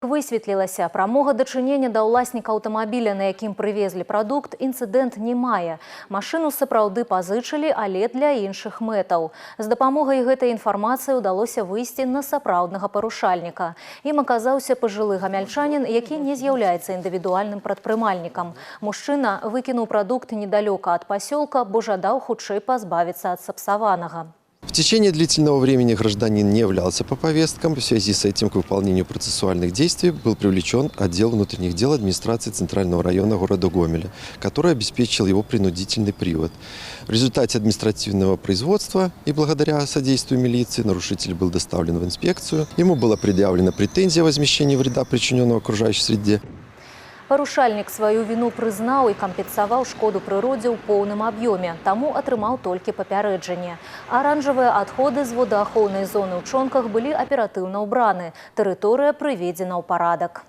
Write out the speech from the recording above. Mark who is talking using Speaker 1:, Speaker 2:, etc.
Speaker 1: Высветлілася, прамога дачынення да ўласніка аўтамабіля, на якім прывезлі прадукт, інцыдэнт не мае. Машыну сапраўды пазычылі, але для іншых мэтаў. З дапамогай гэтай інфармацыі ўдалося выйсці на сапраўднага парушальніка. Ім аказаўся пажылы гамяльчанін, які не з'яўляецца індывідуальным прадпрымальнікам. Мужчына выкінуў прадукт недалёка ад пасёлка, бо жадаў хутчэй пазбавіцца ад сапсаванага.
Speaker 2: В течение длительного времени гражданин не являлся по повесткам. В связи с этим к выполнению процессуальных действий был привлечен отдел внутренних дел администрации Центрального района города Гомеля, который обеспечил его принудительный привод. В результате административного производства и благодаря содействию милиции нарушитель был доставлен в инспекцию. Ему была предъявлена претензия о возмещении вреда, причиненного окружающей среде.
Speaker 1: Парушальнік сваю віну прызнаў і кампенсаваў шкоду прыродзе ў поўным аб'ёме, таму атрымаў толькі папярэджанне. Аранжавыя адходы з водаахоўнай зоны ў Чонках былі аператыўна ўбраны. Тэрыторыя прыведзена ў парадак.